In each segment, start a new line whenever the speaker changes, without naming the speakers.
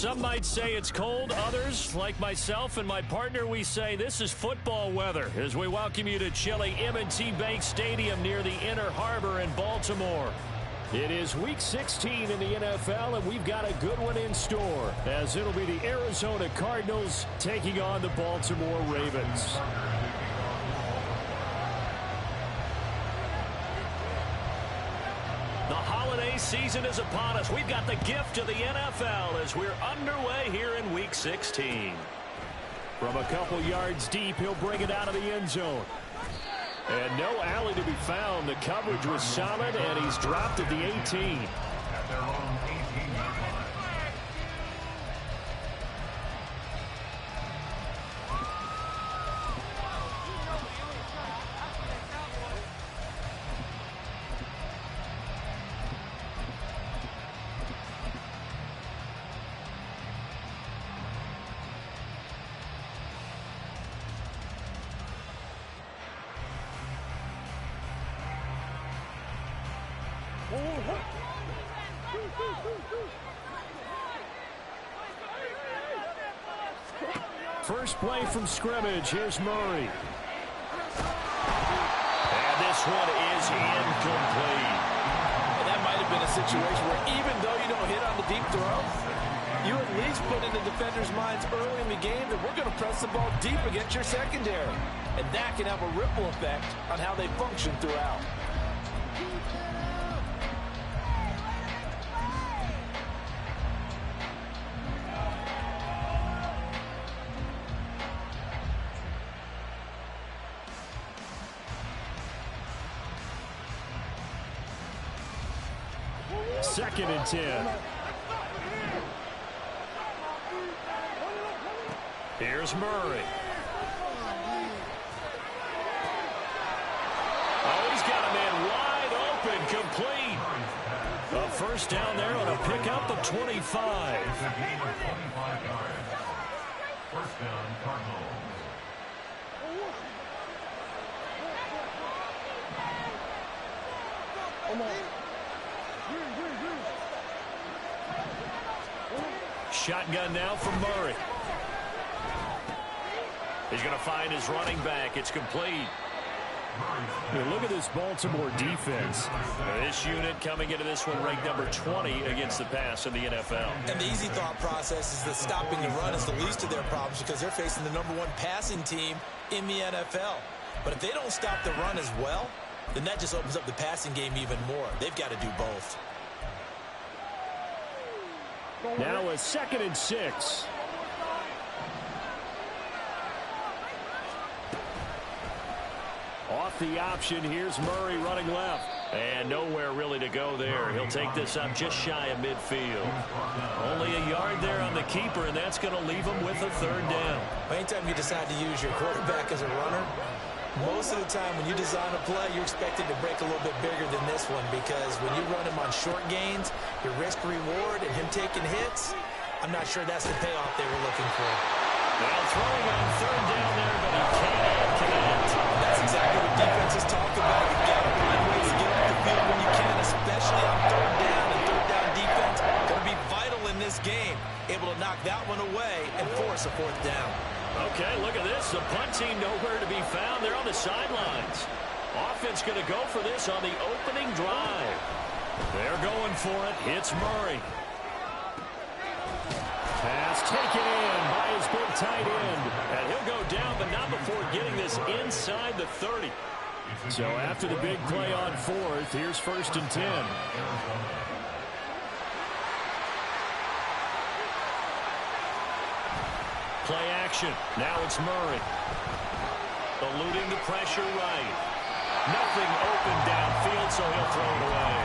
Some might say it's cold. Others, like myself and my partner, we say this is football weather as we welcome you to chilly M&T Bank Stadium near the Inner Harbor in Baltimore. It is Week 16 in the NFL, and we've got a good one in store as it'll be the Arizona Cardinals taking on the Baltimore Ravens. The holiday season is upon us. We've got the gift of the NFL as we're underway here in Week 16. From a couple yards deep, he'll bring it out of the end zone. And no alley to be found. The coverage was solid, and he's dropped at the 18.
At their own 18-yard line.
First play from scrimmage. Here's Murray. And this one is incomplete.
And that might have been a situation where even though you don't hit on the deep throw, you at least put in the defender's minds early in the game that we're going to press the ball deep against your secondary. And that can have a ripple effect on how they function throughout.
Second and 10. Here's Murray. Oh, he's got a man wide open, complete. A first down there on a pickup of 25.
It's a gain of 25 yards. First down, Cardinals.
Shotgun now from Murray. He's going to find his running back. It's complete. Hey, look at this Baltimore defense. This unit coming into this one ranked number 20 against the pass in the NFL.
And the easy thought process is that stopping the run is the least of their problems because they're facing the number one passing team in the NFL. But if they don't stop the run as well, then that just opens up the passing game even more. They've got to do both.
Now a 2nd and 6. Off the option, here's Murray running left. And nowhere really to go there. He'll take this up just shy of midfield. Only a yard there on the keeper, and that's going to leave him with a third down.
Anytime you decide to use your quarterback as a runner, most of the time when you design a play, you're expected to break a little bit bigger than this one because when you run him on short gains, your risk-reward and him taking hits, I'm not sure that's the payoff they were looking for.
Well, throwing on third down there, but he can't connect.
That's exactly what defenses talk about. You've got to find ways to get off the field when you can, especially on third down. And third down defense going to be vital in this game, able to knock that one away and force a fourth down.
Okay, look at this. The punt team nowhere to be found. They're on the sidelines. Offense going to go for this on the opening drive. They're going for it. It's Murray. Pass taken in by his big tight end. And he'll go down, but not before getting this inside the 30. So after the big play on fourth, here's 1st and 10. Play action. Now it's Murray. Eluding the pressure right. Nothing open downfield, so he'll throw it away.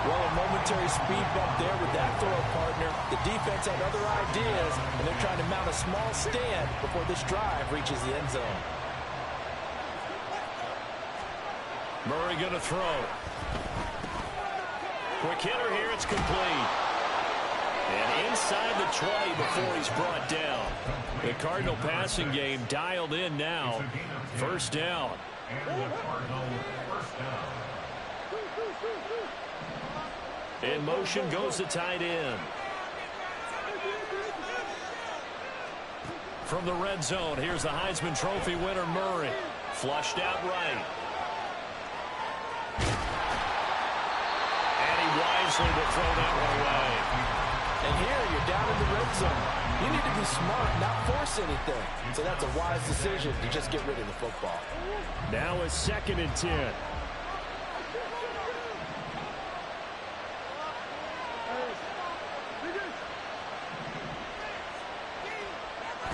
Well, a momentary speed bump there with that throw partner. The defense had other ideas, and they're trying to mount a small stand before this drive reaches the end zone.
Murray going to throw. Quick hitter here. It's complete. And inside the 20 before he's brought down. The Cardinal passing game dialed in now. First down.
And the Cardinals first down.
In motion goes the tight end. from the red zone. Here's the Heisman Trophy winner, Murray. Flushed out right. And he wisely will throw that one away.
And here you're down in the red zone. You need to be smart, not force anything. So that's a wise decision to just get rid of the football.
Now it's 2nd and 10.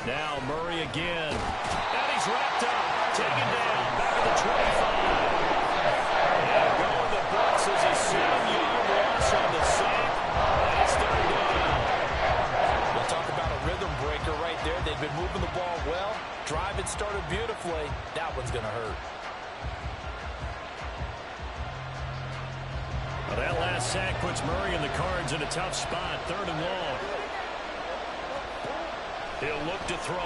Now Murray again. And he's wrapped up. Taken down. Back to the 25. And going the Bucs as a 7-yard loss on the sack. And it's 3rd down.
We'll talk about a rhythm breaker right there. They've been moving the ball well. Drive had started beautifully. That one's going to hurt.
Well, that last sack puts Murray and the Cards in a tough spot. 3rd and long. He'll look to throw.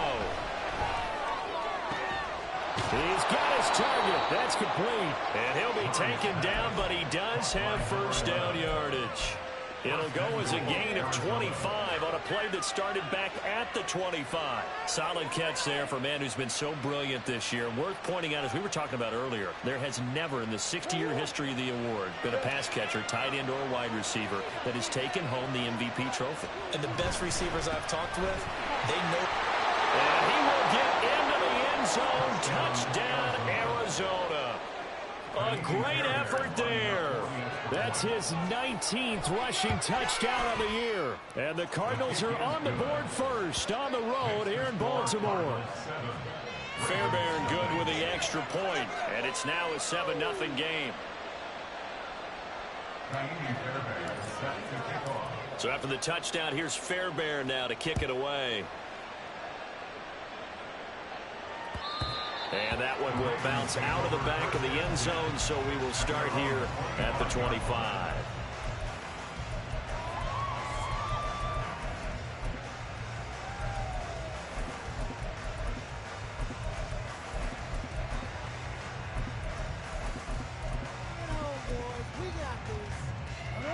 He's got his target. That's complete. And he'll be taken down, but he does have first down yardage. It'll go as a gain of 25 on a play that started back at the 25. Solid catch there for a man who's been so brilliant this year. Worth pointing out, as we were talking about earlier, there has never in the 60-year history of the award been a pass catcher, tight end, or wide receiver that has taken home the MVP trophy.
And the best receivers I've talked with, they know.
And he will get into the end zone. Touchdown, Arizona. A great effort there. That's his 19th rushing touchdown of the year. And the Cardinals are on the board first on the road here in Baltimore. Fairbairn good with the extra point, and it's now a 7-0 game. So after the touchdown, here's Fairbairn now to kick it away. And that one will bounce out of the back of the end zone, so we will start here at the 25.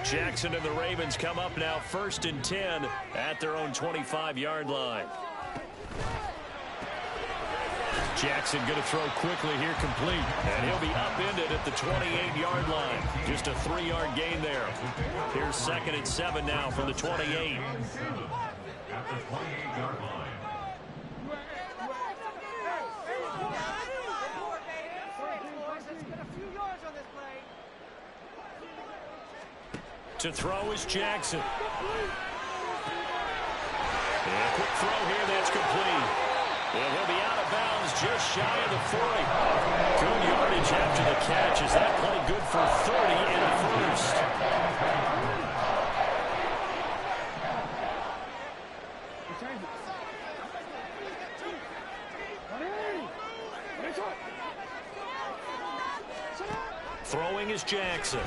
Jackson and the Ravens come up now 1st and 10 at their own 25-yard line. Jackson going to throw quickly here, complete. And he'll be upended at the 28-yard line. Just a 3-yard gain there. Here's 2nd and 7 now from the 28.
At the 28-yard line.
To throw is Jackson. And a quick throw here, that's complete. And he'll be out of bounds just shy of the 40. Good yardage after the catch. Is that play good for 30 in the first? Throwing is Jackson.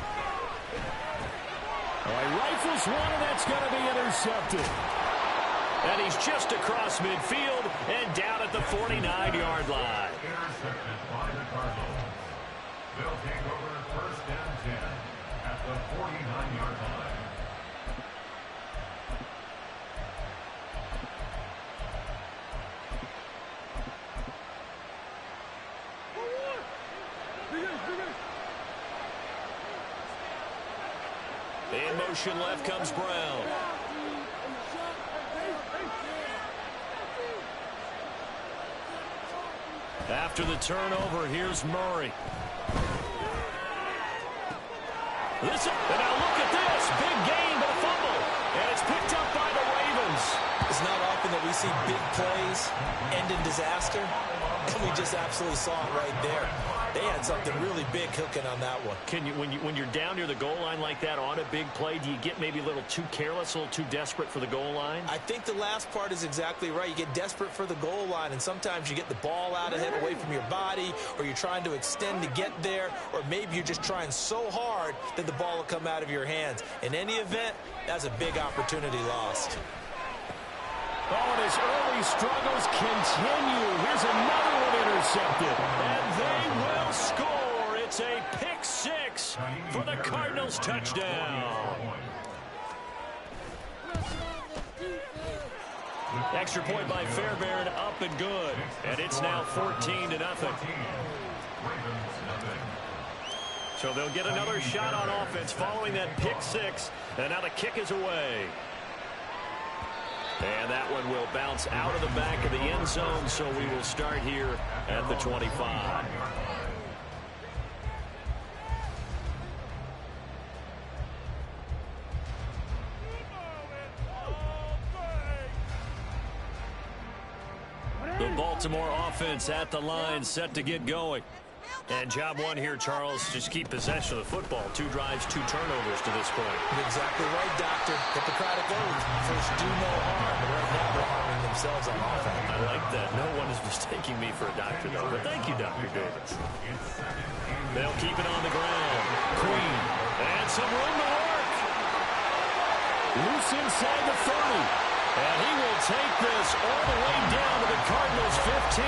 He rifles one, and that's going to be intercepted. And he's just across midfield and down at the 49-yard line.
Intercepted by the Cardinals. They'll take over 1st and 10 at the 49-yard line.
In motion left comes Brown. After the turnover, here's Murray. And now look at this. Big gain, but a fumble. And it's picked up by the Ravens.
It's not often that we see big plays end in disaster. And we just absolutely saw it right there. They had something really big cooking on that one.
When you're down near the goal line like that on a big play, do you get maybe a little too careless, a little too desperate for the goal line?
I think the last part is exactly right. You get desperate for the goal line, and sometimes you get the ball out ahead away from your body, or you're trying to extend to get there, or maybe you're just trying so hard that the ball will come out of your hands. In any event, that's a big opportunity lost.
Oh, and his early struggles continue. Here's another one intercepted. And they will score. It's a pick six for the Cardinals touchdown. Extra point by Fairbairn, up and good. And it's now 14-0. So they'll get another shot on offense following that pick six. And now the kick is away. And that one will bounce out of the back of the end zone, so we will start here at the 25. The Baltimore offense at the line, set to get going. And job one here, Charles, just keep possession of the football. 2 drives, 2 turnovers to this point.
Exactly right, Doctor. Hippocratic oath. First, do no harm. And right now, they're harming themselves on offense.
I like that. No one is mistaking me for a doctor, though. But thank you, Dr. Davis. They'll keep it on the ground. Queen. And some room to work. Loose inside the 30. And he will take this all the way down to the Cardinals' 15.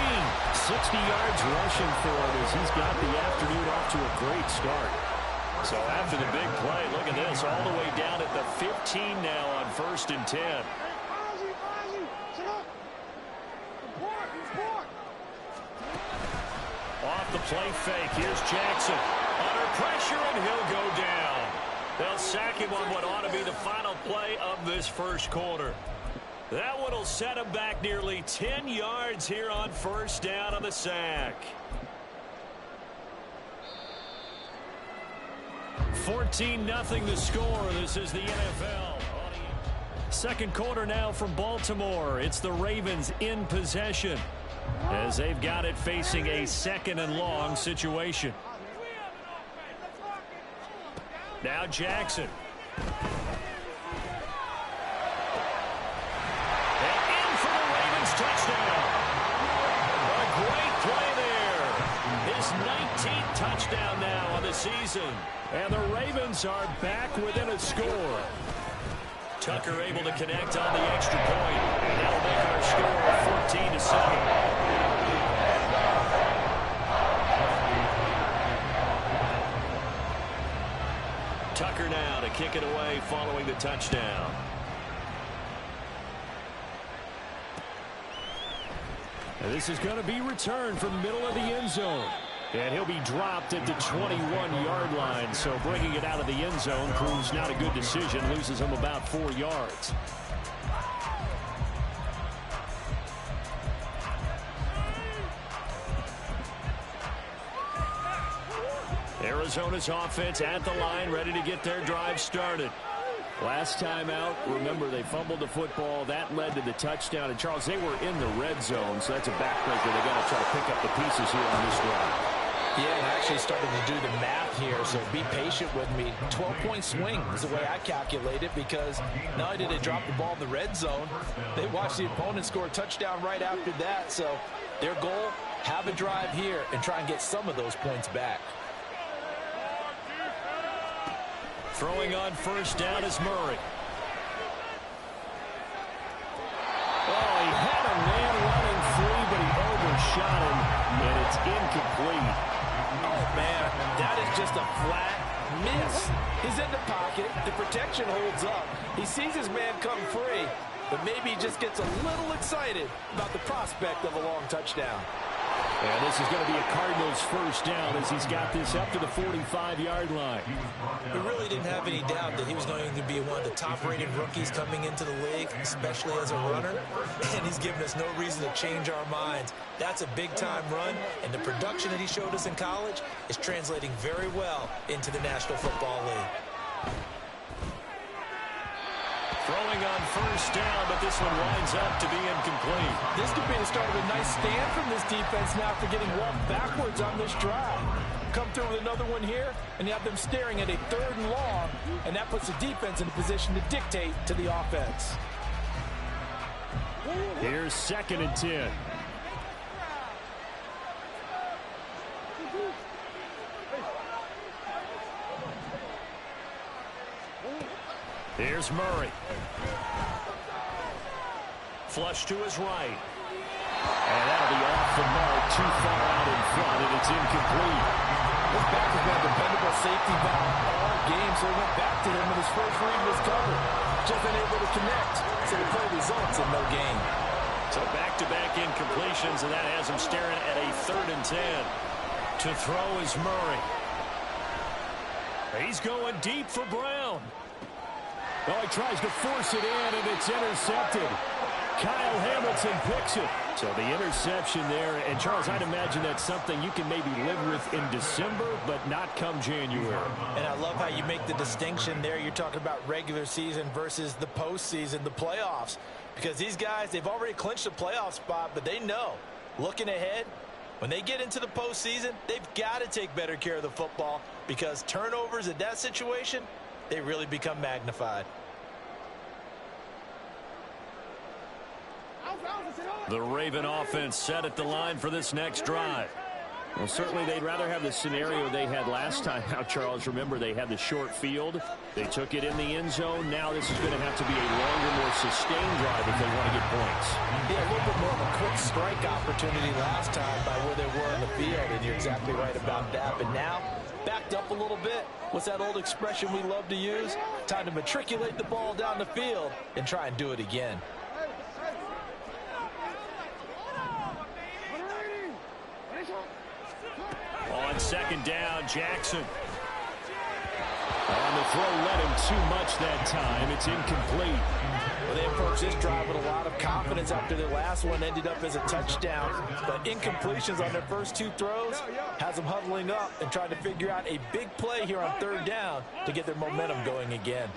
60 yards rushing for him as he's got the afternoon off to a great start. So after the big play, look at this, all the way down at the 15 now on 1st and 10. Off the play fake, here's Jackson. Under pressure, and he'll go down. They'll sack him on what ought to be the final play of this first quarter. That one will set him back nearly 10 yards here on 1st down on the sack. 14-0 the score. This is the NFL. Second quarter now from Baltimore. It's the Ravens in possession as they've got it facing a 2nd and long situation. Now Jackson. Touchdown. A great play there. His 19th touchdown now on the season. And the Ravens are back within a score. Tucker able to connect on the extra point. And that'll make our score 14-7. Tucker now to kick it away following the touchdown. And this is going to be returned from middle of the end zone. And he'll be dropped at the 21-yard line. So bringing it out of the end zone proves not a good decision. Loses him about 4 yards. Arizona's offense at the line, ready to get their drive started. Last time out, remember, they fumbled the football. That led to the touchdown. And, Charles, they were in the red zone, so that's a backbreaker. They got to try to pick up the pieces here on this drive.
Yeah, and I actually started to do the math here, so be patient with me. 12-point swing is the way I calculate it, because not only did they drop the ball in the red zone, they watched the opponent score a touchdown right after that. So their goal, have a drive here and try and get some of those points back.
Throwing on 1st down is Murray. Oh, he had a man running free, but he overshot him, and it's incomplete.
Oh, man, that is just a flat miss. He's in the pocket. The protection holds up. He sees his man come free, but maybe he just gets a little excited about the prospect of a long touchdown.
And this is going to be a Cardinals 1st down as he's got this up to the 45-yard line.
We really didn't have any doubt that he was going to be one of the top-rated rookies coming into the league, especially as a runner. And he's given us no reason to change our minds. That's a big-time run, and the production that he showed us in college is translating very well into the National Football League.
Throwing on 1st down, but this one winds up to be incomplete.
This could be the start of a nice stand from this defense now after getting walked backwards on this drive. Come through with another one here, and you have them staring at a 3rd and long, and that puts the defense in a position to dictate to the offense.
Here's 2nd and 10. Here's Murray. Flush to his right. And that'll be off the mark, too far out in front, and it's incomplete.
This back has been a dependable safety valve all game, so he went back to him when his first read was covered. Just unable to connect, so the play results in no gain.
So back-to-back incompletions, and that has him staring at a 3rd and 10. To throw is Murray. He's going deep for Brown. Oh, he tries to force it in, and it's intercepted. Kyle Hamilton picks it. So the interception there, and Charles, I'd imagine that's something you can maybe live with in December, but not come January.
And I love how you make the distinction there. You're talking about regular season versus the postseason, the playoffs. Because these guys, they've already clinched a playoff spot, but they know, looking ahead, when they get into the postseason, they've got to take better care of the football because turnovers in that situation, they really become magnified.
The Raven offense set at the line for this next drive. Well, certainly they'd rather have the scenario they had last time. Now, Charles, remember, they had the short field. They took it in the end zone. Now this is going to have to be a longer, more sustained drive if they want to get points.
Yeah, a little bit more of a quick strike opportunity last time by where they were in the field, and you're exactly right about that. But now, backed up a little bit. What's that old expression we love to use? Time to matriculate the ball down the field and try and do it again.
On 2nd down, Jackson. On the throw, led him too much that time. It's incomplete.
Well, they approached this drive with a lot of confidence after their last one ended up as a touchdown. But incompletions on their first 2 throws has them huddling up and trying to figure out a big play here on 3rd down to get their momentum going again.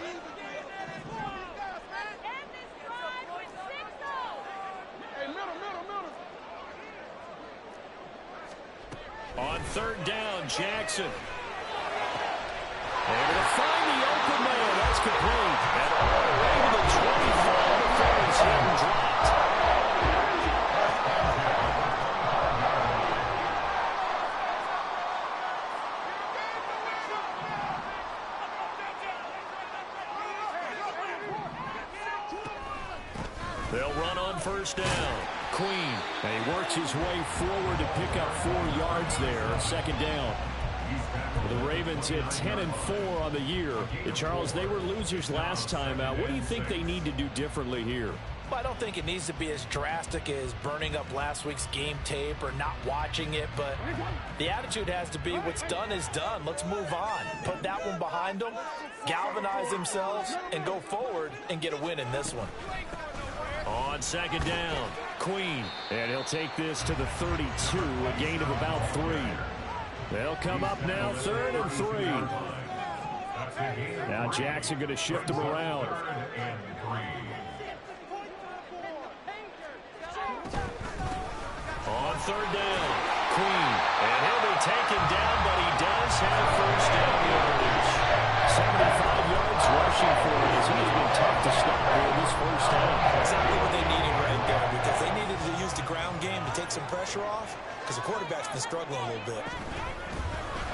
On 3rd down, Jackson. Able to find the open man. That's complete. And all the way to the 24. The Ferris hadn't dropped. They'll run on 1st down. Queen, and he works his way forward to pick up 4 yards there. 2nd down. The Ravens hit 10-4 on the year. Charles, they were losers last time out. What do you think they need to do differently here?
Well, I don't think it needs to be as drastic as burning up last week's game tape or not watching it, but the attitude has to be what's done is done. Let's move on. Put that one behind them, galvanize themselves, and go forward and get a win in this one.
On 2nd down, Queen, and he'll take this to the 32, a gain of about 3. They'll come up now, 3rd and 3. Now Jackson going to shift him around. On 3rd down, Queen, and he'll be taken down, but he does have 1st down yardage. 75 yards rushing for him. It's been tough to stop here this 1st down.
Exactly what they needed right there, because they needed to use the ground game to take some pressure off, because the quarterback's been struggling a little bit.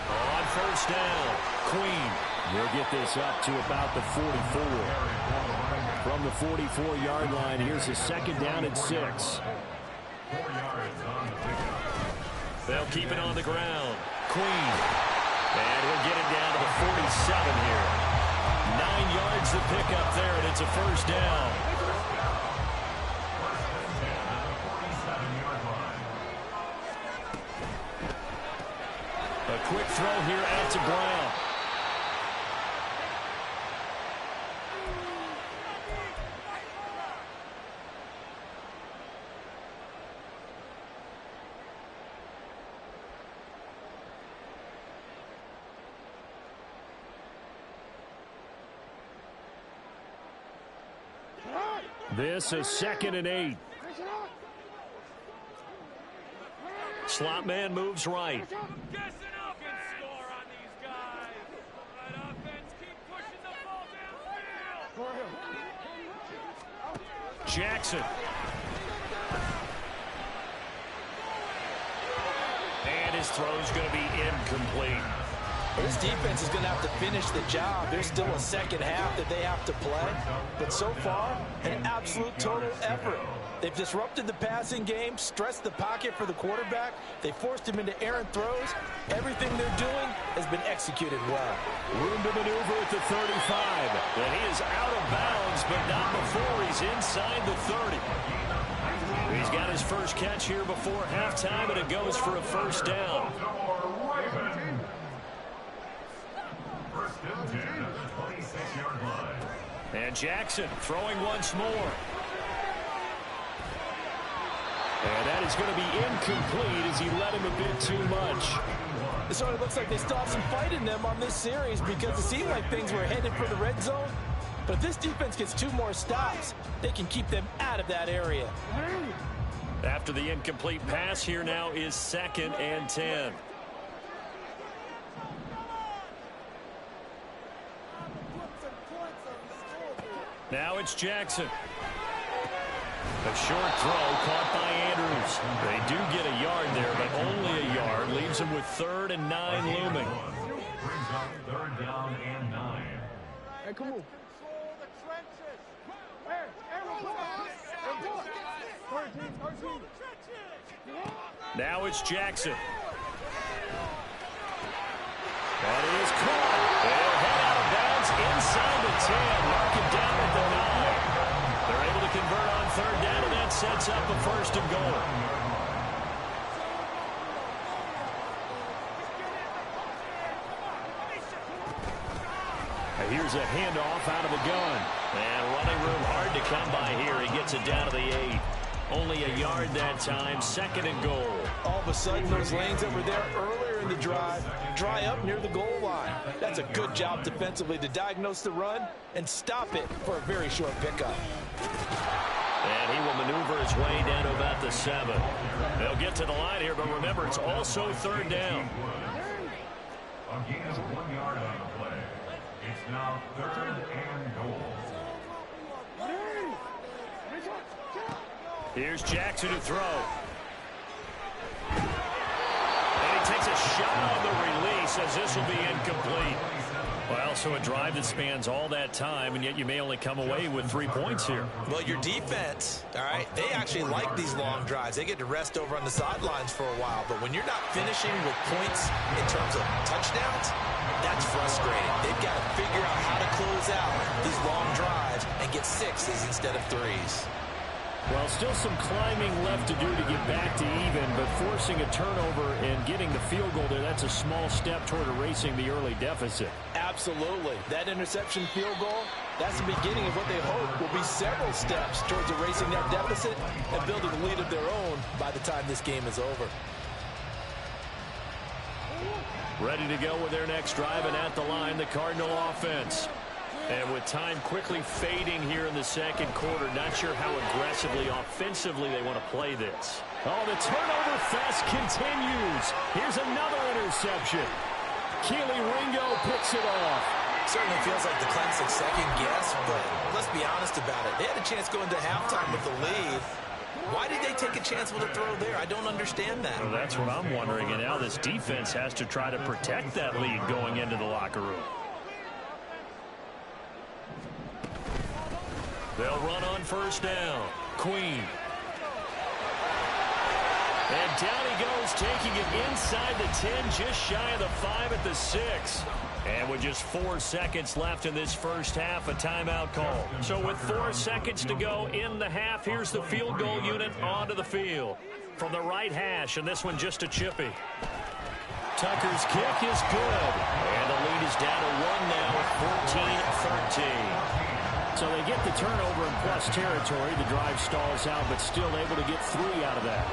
On 1st down, Queen. They'll get this up to about the 44. From the 44-yard line, here's a 2nd down and 6.
4 yards on the pickup.
They'll keep it on the ground. Queen. And he'll get it down to the 47 here. 9 yards to pick up there, and it's a 1st down. A quick throw here out to Brown. This is 2nd and 8. Slot man moves right. Jackson. And his throw's going to be incomplete.
This defense is going to have to finish the job. There's still a second half that they have to play. But so far, an absolute total effort. They've disrupted the passing game, stressed the pocket for the quarterback. They forced him into errant throws. Everything they're doing has been executed well.
Room to maneuver at the 35. And he is out of bounds, but not before he's inside the 30. He's got his first catch here before halftime, and it goes for a first down.
First and 10 at the 26-yard line.
And Jackson throwing once more. And that is going to be incomplete as he let him a bit too much.
It sort of looks like they still have some fight in them on this series because it seemed like things were headed for the red zone. But if this defense gets 2 more stops, they can keep them out of that area.
After the incomplete pass, here now is 2nd and 10. Now it's Jackson. A short throw caught by Andrews. They do get a yard there, but only a yard. Leaves them with 3rd and 9 looming.
Brings up 3rd down and 9.
Hey, come on.
Now it's Jackson. That is caught. They'll head out of bounds inside the 10. Mark it down at the 9. They're able to convert on 3rd down, and that sets up a 1st and goal. Here's a handoff out of the gun. And running room hard to come by here. He gets it down to the 8. Only a yard that time. 2nd and goal.
All of a sudden, those lanes that were there earlier in the drive dry up near the goal line. That's a good job defensively to diagnose the run and stop it for a very short pickup.
And he will maneuver his way down to about the 7. They'll get to the line here, but remember, it's also 3rd down.
A gain of 1 yard on the play. It's now 3rd and goal.
Here's Jackson to throw. And he takes a shot on the release as this will be incomplete. Well, so a drive that spans all that time, and yet you may only come away with 3 points here.
Well, your defense, all right, they actually like these long drives. They get to rest over on the sidelines for a while. But when you're not finishing with points in terms of touchdowns, that's frustrating. They've got to figure out how to close out these long drives and get 6s instead of 3s.
Well, still some climbing left to do to get back to even, but forcing a turnover and getting the field goal there, that's a small step toward erasing the early deficit.
Absolutely. That interception field goal, that's the beginning of what they hope will be several steps towards erasing that deficit and building a lead of their own by the time this game is over.
Ready to go with their next drive, and at the line, the Cardinal offense. And with time quickly fading here in the 2nd quarter, not sure how aggressively, offensively they want to play this. Oh, the turnover fest continues. Here's another interception. Keely Ringo picks it off.
Certainly feels like the Clemson second guess, but let's be honest about it. They had a chance going to halftime with the lead. Why did they take a chance with a throw there? I don't understand that.
Well, that's what I'm wondering, and now this defense has to try to protect that lead going into the locker room. They'll run on 1st down. Queen. And down he goes, taking it inside the 10, just shy of the 5 at the 6. And with just 4 seconds left in this first half, a timeout call. So with 4 seconds to go in the half, here's the field goal unit onto the field. From the right hash, and this one just a chippy. Tucker's kick is good. And the lead is down to 1 now, 14-13. So they get the turnover in plus territory. The drive stalls out, but still able to get 3 out of that.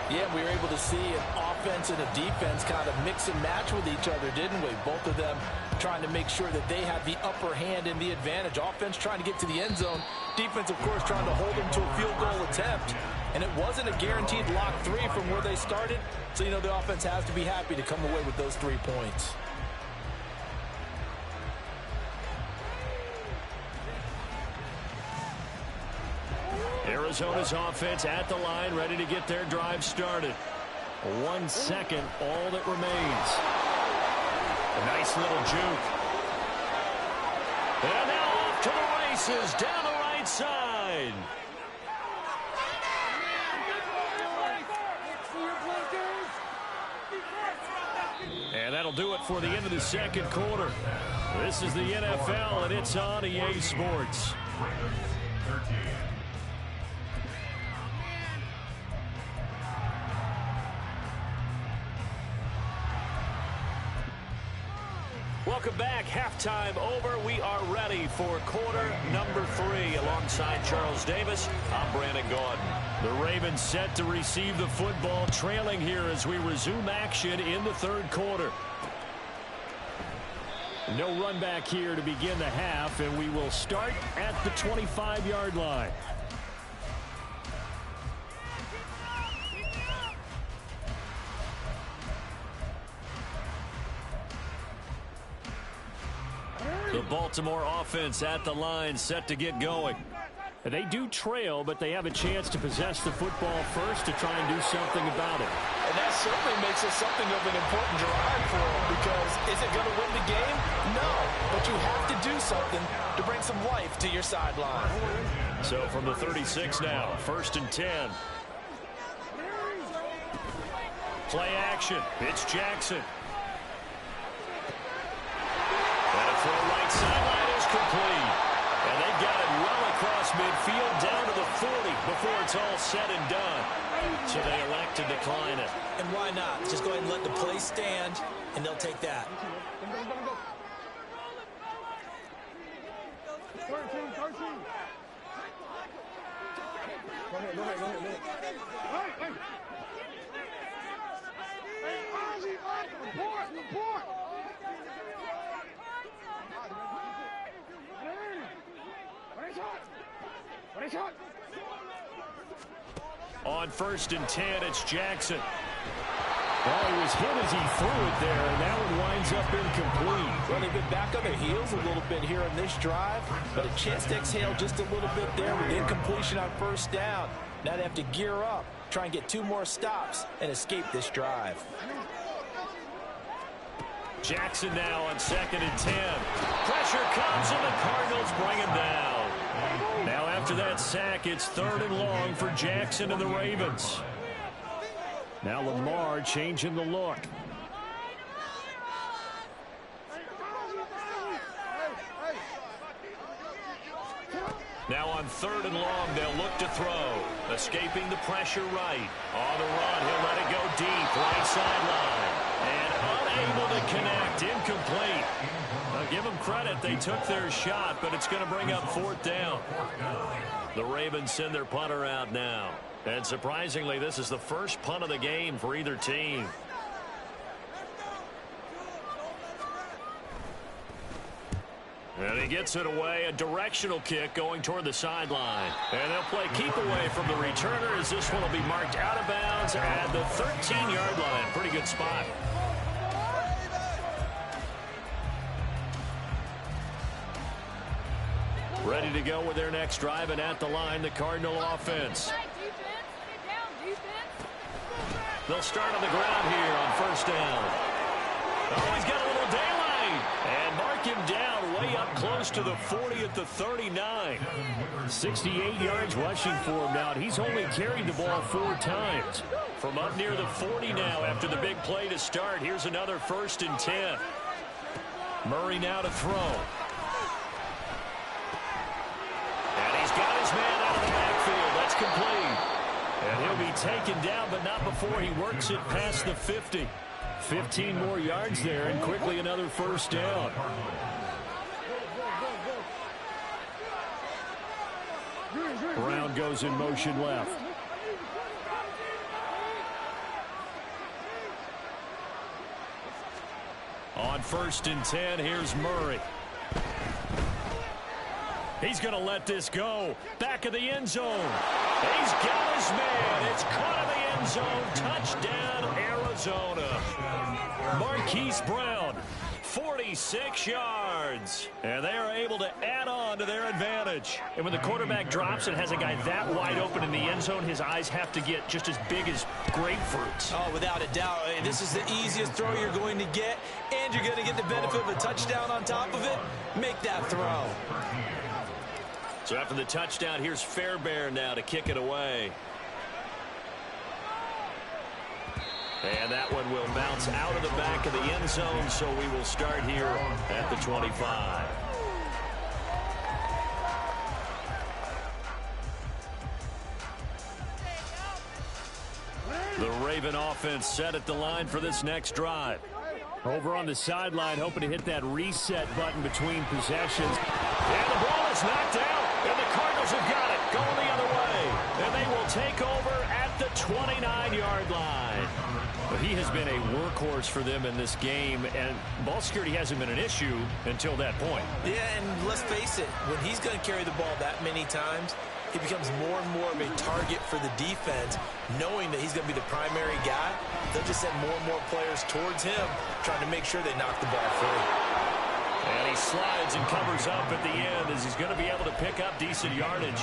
Yeah, we were able to see an offense and a defense kind of mix and match with each other, didn't we? Both of them trying to make sure that they had the upper hand and the advantage. Offense trying to get to the end zone. Defense, of course, trying to hold them to a field goal attempt. And it wasn't a guaranteed lock 3 from where they started. So, you know, the offense has to be happy to come away with those 3 points.
Arizona's offense at the line, ready to get their drive started. 1 second, all that remains. A nice little juke. And now off to the races down the right side. And that'll do it for the end of the second quarter. This is the NFL, and it's on EA Sports. Welcome back. Halftime over. We are ready for quarter number 3. Alongside Charles Davis, I'm Brandon Gaudin. The Ravens set to receive the football, trailing here as we resume action in the third quarter. No run back here to begin the half, and we will start at the 25-yard line. The Baltimore offense at the line, set to get going. They do trail, but they have a chance to possess the football first to try and do something about it.
And that certainly makes it something of an important drive for them, because is it going to win the game? No, but you have to do something to bring some life to your sideline.
So from the 36 now, 1st and 10. Play action. It's Jackson. And a throw right sideline is complete. And they got it well across midfield down to the 40 before it's all said and done. So they elect to decline it.
And why not? Just go ahead and let the play stand, and they'll take that.
On 1st and 10, it's Jackson. Well, he was hit as he threw it there, and that one winds up incomplete.
Well, they've been back on their heels a little bit here on this drive, but a chance to exhale just a little bit there with incompletion on 1st down. Now they have to gear up, try and get 2 more stops, and escape this drive.
Jackson now on 2nd and 10. Pressure comes, and the Cardinals bring him down. Now after that sack, it's 3rd and long for Jackson and the Ravens. Now Lamar changing the look. Now on 3rd and long, they'll look to throw. Escaping the pressure right. On the run, he'll let it go deep. Right sideline. And unable to connect. Incomplete. Now give them credit. They took their shot, but it's going to bring up 4th down. The Ravens send their punter out now. And surprisingly, this is the first punt of the game for either team. And he gets it away. A directional kick going toward the sideline. And they'll play keep away from the returner as this one will be marked out of bounds at the 13-yard line. Pretty good spot. Ready to go with their next drive, and at the line, the Cardinal offense. They'll start on the ground here on 1st down. Oh, he's got a little daylight. And mark him down way up close to the 40 at the 39. 68 yards rushing for him now. He's only carried the ball 4 times. From up near the 40 now after the big play to start. Here's another 1st and 10. Murray now to throw. And he's got his man out of the backfield. That's complete. And he'll be taken down, but not before he works it past the 50. 15 more yards there, and quickly another 1st down. Brown goes in motion left. On 1st and 10, here's Murray. He's going to let this go. Back of the end zone. He's got his man. It's caught in the end zone. Touchdown, Arizona. Arizona. Marquise Brown, 46 yards. And they are able to add on to their advantage. And when the quarterback drops and has a guy that wide open in the end zone, his eyes have to get just as big as grapefruits.
Oh, without a doubt. This is the easiest throw you're going to get, and you're going to get the benefit of a touchdown on top of it. Make that throw.
So after the touchdown, here's Fairbairn now to kick it away. And that one will bounce out of the back of the end zone, so we will start here at the 25. The Raven offense set at the line for this next drive. Over on the sideline, hoping to hit that reset button between possessions. And the ball is knocked out, and the Cardinals have got it, going the other way. And they will take over at the 29-yard line. But he has been a workhorse for them in this game, and ball security hasn't been an issue until that point.
Yeah, and let's face it, when he's going to carry the ball that many times, he becomes more and more of a target for the defense, knowing that he's going to be the primary guy. They'll just send more and more players towards him, trying to make sure they knock the ball free.
And he slides and covers up at the end as he's going to be able to pick up decent yardage.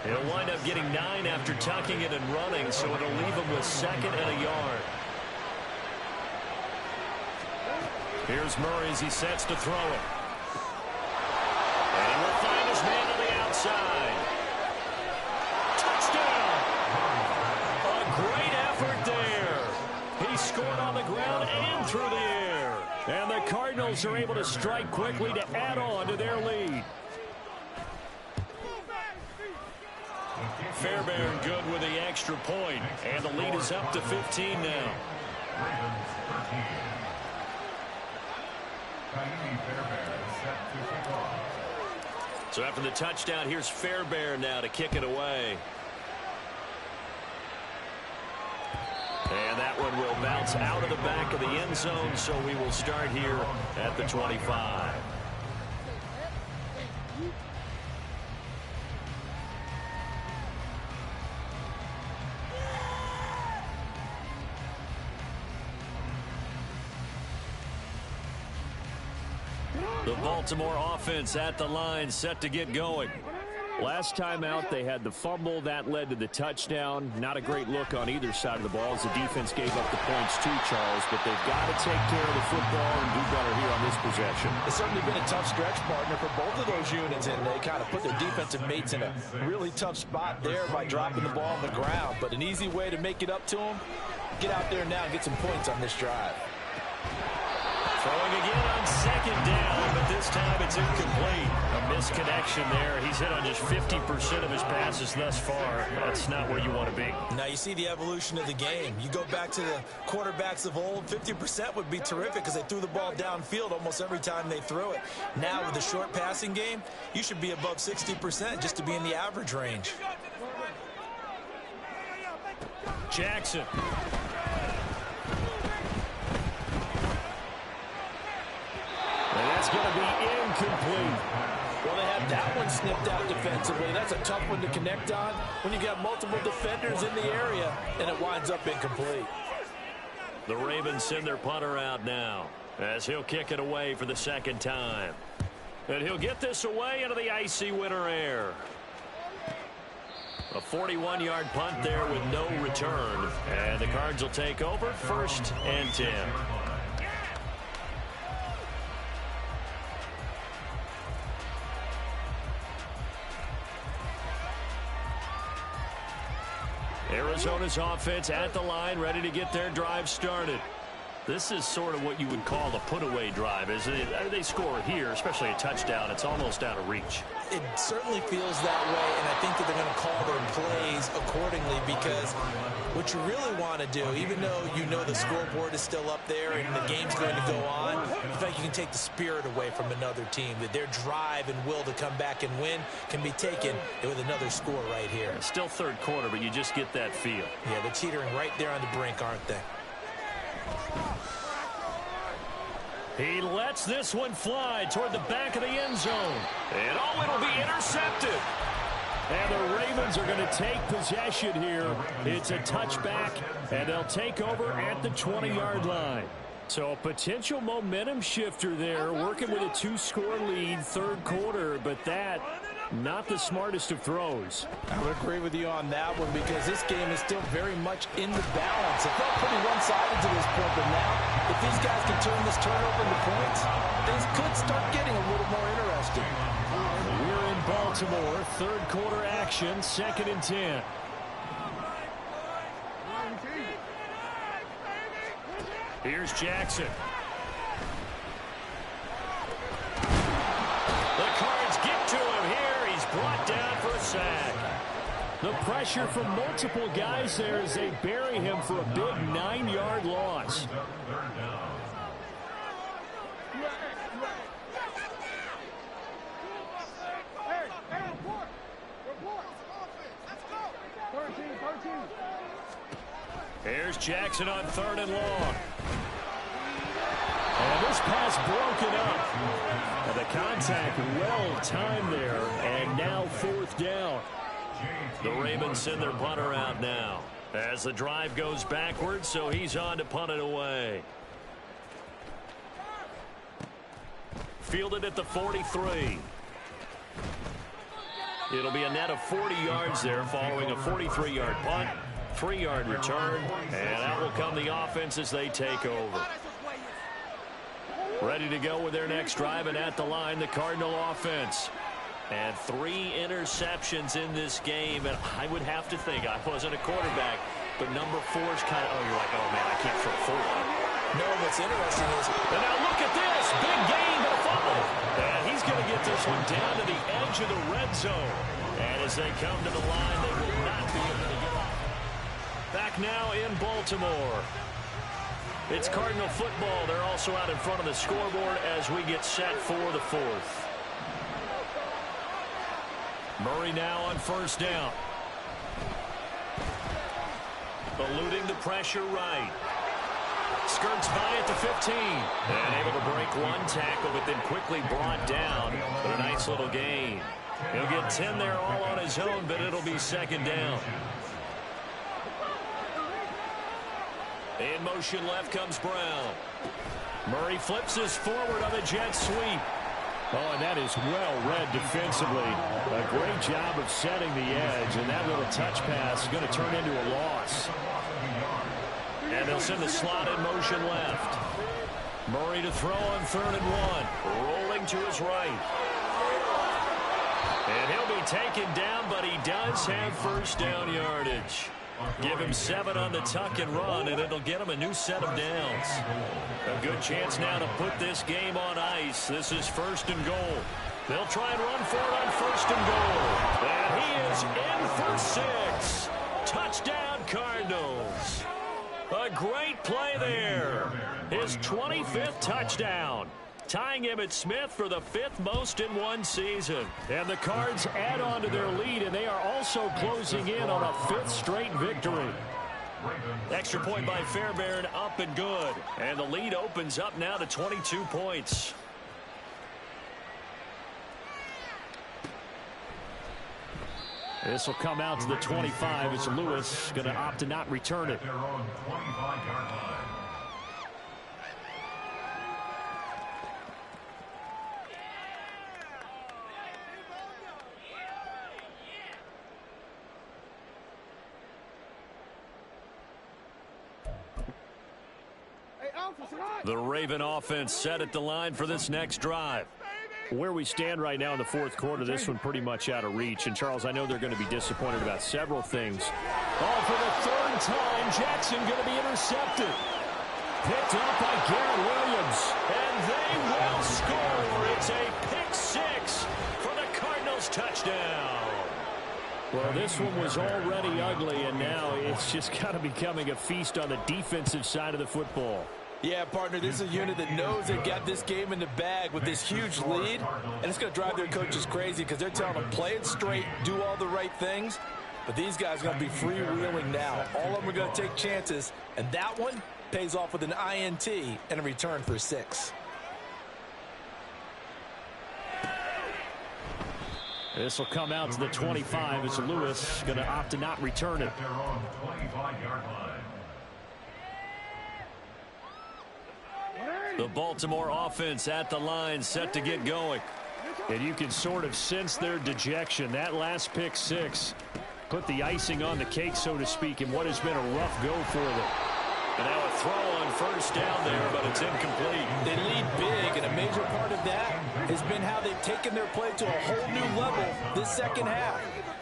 He'll wind up getting 9 after tucking it and running, so it'll leave him with 2nd and a yard. Here's Murray as he sets to throw it. And will find his man on the outside. Touchdown! A great effort there. He scored on the ground and through the air. And the Cardinals are able to strike quickly to add on to their lead. Fairbairn good with the extra point, and the lead is up to 15 now. So after the touchdown, here's Fairbairn now to kick it away. And that one will bounce out of the back of the end zone, so we will start here at the 25. The Baltimore offense at the line, set to get going. Last time out, they had the fumble. That led to the touchdown. Not a great look on either side of the ball as the defense gave up the points too, Charles. But they've got to take care of the football and do better here on this possession.
It's certainly been a tough stretch, partner, for both of those units. And they kind of put their defensive mates in a really tough spot there by dropping the ball on the ground. But an easy way to make it up to them, get out there now and get some points on this drive.
Throwing again on 2nd down, but this time it's incomplete. A misconnection there. He's hit on just 50% of his passes thus far. That's not where you want to be.
Now you see the evolution of the game. You go back to the quarterbacks of old, 50% would be terrific because they threw the ball downfield almost every time they threw it. Now with the short passing game, you should be above 60% just to be in the average range.
Jackson. And that's going to be incomplete.
Well, they had that one snipped out defensively. That's a tough one to connect on when you got multiple defenders in the area, and it winds up incomplete.
The Ravens send their punter out now as he'll kick it away for the 2nd time. And he'll get this away into the icy winter air. A 41-yard punt there with no return. And the Cards will take over 1st and 10. Arizona's offense at the line, ready to get their drive started. This is sort of what you would call a put-away drive. As they score here, especially a touchdown, it's almost out of reach.
It certainly feels that way, and I think that they're going to call their plays accordingly because what you really want to do, even though you know the scoreboard is still up there and the game's going to go on, I think you can take the spirit away from another team, that their drive and will to come back and win can be taken with another score right here.
It's still 3rd quarter, but you just get that feel.
Yeah, they're teetering right there on the brink, aren't they?
He lets this one fly toward the back of the end zone. And it'll be intercepted. And the Ravens are going to take possession here. It's a touchback, and they'll take over at the 20-yard line. So a potential momentum shifter there, working with a 2-score lead, third quarter, but that, not the smartest of throws.
I would agree with you on that one because this game is still very much in the balance. It felt pretty one-sided to this point, but now, if these guys can turn this turnover into points, things could start getting a little more interesting.
We're in Baltimore, third quarter action, 2nd and 10. Here's Jackson. The Cards get to him here. He's brought down for a sack. The pressure from multiple guys there as they bury him for a big 9-yard loss. Here's Jackson on 3rd and long. And this pass broken up. And the contact well-timed there. And now 4th down. The Ravens send their punter out now. As the drive goes backwards, so he's on to punt it away. Fielded at the 43. It'll be a net of 40 yards there following a 43-yard punt. 3-yard return, and that will come the offense as they take over. Ready to go with their next drive, and at the line, the Cardinal offense. And 3 interceptions in this game, and I would have to think, I wasn't a quarterback, but number 4 is kind of, oh, you're like, oh, man, I can't throw 4.
No, what's interesting is...
And now look at this, big gain, but a fumble. And he's going to get this one down to the edge of the red zone. And as they come to the line, they will not be able to get off. Back now in Baltimore. It's Cardinal football. They're also out in front of the scoreboard as we get set for the 4th. Murray now on 1st down. Eluding the pressure right. Skirts by at the 15. And able to break one tackle, but then quickly brought down. But a nice little gain. He'll get 10 there all on his own, but it'll be 2nd down. In motion left comes Brown. Murray flips this forward on the jet sweep. Oh, and that is well read defensively. A great job of setting the edge, and that little touch pass is going to turn into a loss. And they'll send the slot in motion left. Murray to throw on 3rd and 1. Rolling to his right. And he'll be taken down, but he does have 1st down yardage. Give him 7 on the tuck and run, and it'll get him a new set of downs. A good chance now to put this game on ice. This is 1st and goal. They'll try and run for it on 1st and goal. And he is in for 6. Touchdown, Cardinals. A great play there. His 25th touchdown. Tying Emmitt Smith for the 5th most in one season. And the Cards add on to their lead, and they are also closing in on a 5th straight victory. Extra point by Fairbairn, up and good. And the lead opens up now to 22 points. This will come out to the 25 as Lewis going to opt to not return it. The Raven offense set at the line for this next drive. Where we stand right now in the 4th quarter, this one pretty much out of reach. And, Charles, I know they're going to be disappointed about several things. Oh, for the 3rd time, Jackson going to be intercepted. Picked up by Garrett Williams. And they will score. It's a pick 6 for the Cardinals touchdown. Well, this one was already ugly, and now it's just kind of becoming a feast on the defensive side of the football.
Yeah, partner, this is a unit that knows they've got this game in the bag with this huge lead, and it's going to drive their coaches crazy because they're telling them, play it straight, do all the right things, but these guys are going to be freewheeling now. All of them are going to take chances, and that one pays off with an INT and a return for 6.
This will come out to the 25 as Lewis going to opt to not return it.
At their own 25-yard line.
The Baltimore offense at the line, set to get going. And you can sort of sense their dejection. That last pick six put the icing on the cake, so to speak, in what has been a rough go for them. And now a throw on first down there, but it's incomplete.
They lead big, and a major part of that has been how they've taken their play to a whole new level this second half.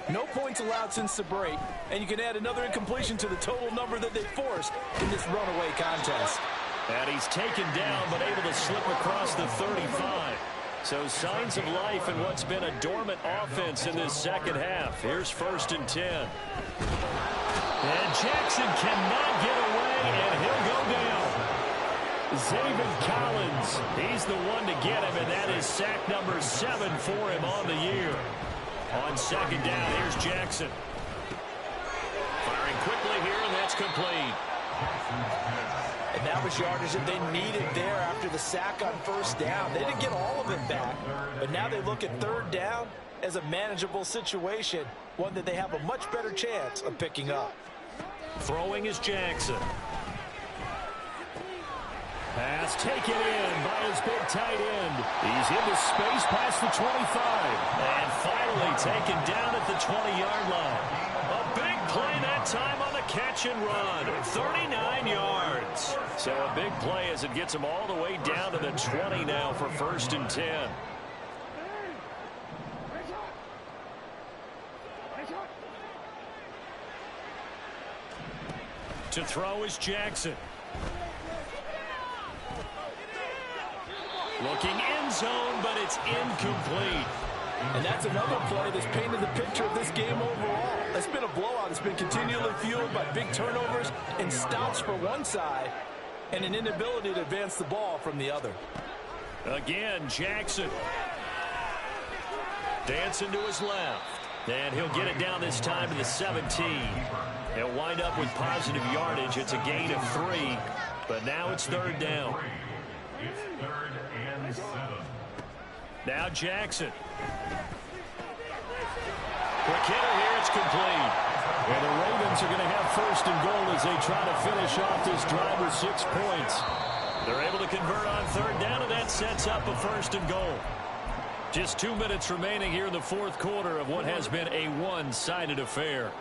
No points allowed since the break, and you can add another incompletion to the total number that they forced in this runaway contest.
And he's taken down, but able to slip across the 35. So signs of life in what's been a dormant offense in this second half. Here's 1st and 10. And Jackson cannot get away, and he'll go down. Zaven Collins, he's the one to get him, and that is sack number 7 for him on the year. On second down, here's Jackson. Firing quickly here, and that's complete.
And that was yardage that they needed there after the sack on first down. They didn't get all of it back, but now they look at third down as a manageable situation, one that they have a much better chance of picking up.
Throwing is Jackson. Pass taken in by his big tight end. He's into space past the 25. And finally taken down at the 20-yard line. A big play that time on the catch and run. 39 yards. So a big play as it gets him all the way down to the 20 now for 1st and 10. To throw is Jackson. Looking end zone, but it's incomplete.
And that's another play that's painted the picture of this game overall. It's been a blowout. It's been continually fueled by big turnovers and stops for one side and an inability to advance the ball from the other.
Again, Jackson. Dancing to his left. And he'll get it down this time to the 17. He'll wind up with positive yardage. It's a gain of 3, but now it's third down.
It's 3rd and 7.
Now Jackson. Quick hitter here, it's complete. And the Ravens are going to have 1st and goal as they try to finish off this drive with 6 points. They're able to convert on third down, and that sets up a 1st and goal. Just 2 minutes remaining here in the fourth quarter of what has been a one-sided affair.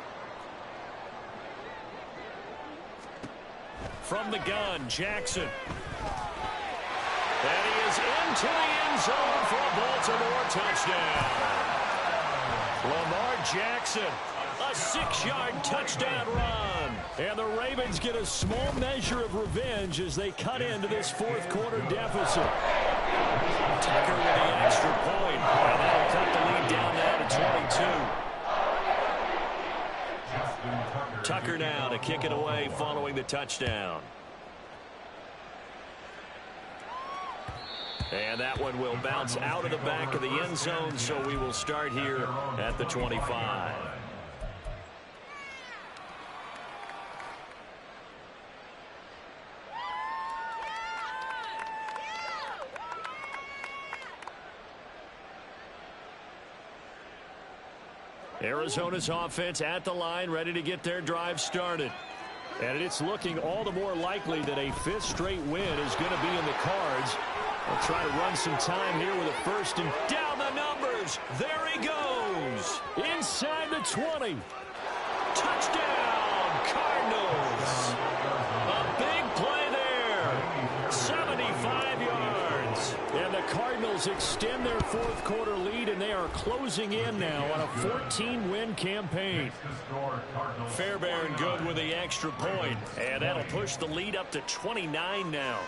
From the gun, Jackson. And he is into the end zone for a Baltimore touchdown. Lamar Jackson, a 6-yard touchdown run. And the Ravens get a small measure of revenge as they cut into this fourth quarter deficit. Tucker with the extra point. And that'll cut the lead down now to 22. Tucker now to kick it away following the touchdown. And that one will bounce out of the back of the end zone, so we will start here at the 25. Arizona's offense at the line, ready to get their drive started. And it's looking all the more likely that a 5th straight win is going to be in the cards. They'll try to run some time here with a 1st and down the numbers. There he goes. Inside the 20. Touchdown, Cardinals. A big play there. 75 yards. And the Cardinals extend their fourth quarter lead, and they are closing in now on a 14-win campaign. Fairbairn good with the extra point. And that'll push the lead up to 29 now.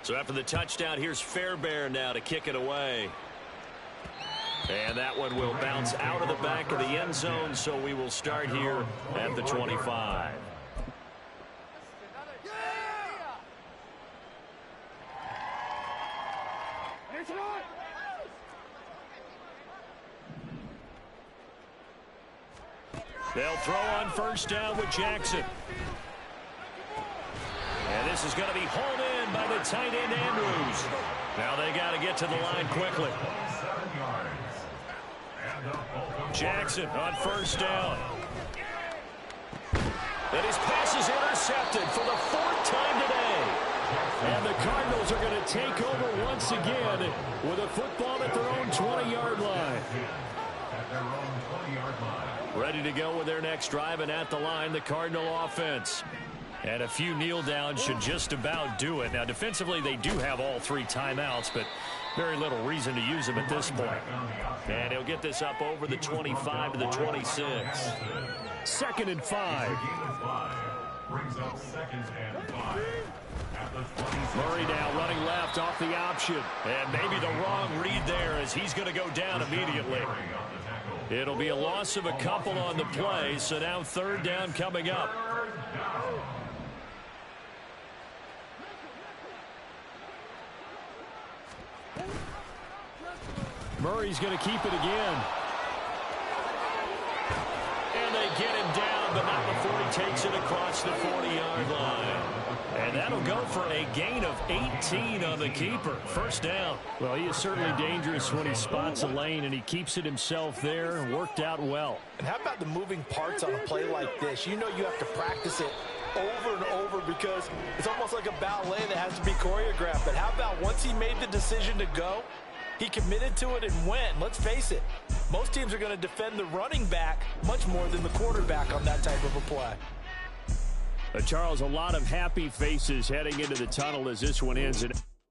So after the touchdown, here's Fairbairn now to kick it away. And that one will bounce out of the back of the end zone, so we will start here at the 25. They'll throw on first down with Jackson. And this is going to be hauled in by the tight end, Andrews. Now they got to get to the line quickly.
7 yards. And the
Jackson on first down. And his pass is intercepted for the 4th time today. And the Cardinals are going to take over once again with a football at their own 20-yard line. Ready to go with their next drive, and at the line, the Cardinal offense. And a few kneel downs should just about do it. Now, defensively, they do have all 3 timeouts, but very little reason to use them at this point. And he'll get this up over the 25 to the 26. 2nd and 5.
Brings up 2nd and 5.
Murray now running left off the option. And maybe the wrong read there as he's going to go down immediately. It'll be a loss of a couple on the play, so now 3rd down coming up. Murray's going to keep it again. And they get him down, but not before he takes it across the 40-yard line. And that'll go for a gain of 18 on the keeper. 1st down. Well, he is certainly dangerous when he spots a lane, and he keeps it himself there and worked out well.
And how about the moving parts on a play like this? You know you have to practice it over and over because it's almost like a ballet that has to be choreographed. But how about once he made the decision to go, he committed to it and went. Let's face it, most teams are going to defend the running back much more than the quarterback on that type of a play.
Charles, a lot of happy faces heading into the tunnel as this one ends.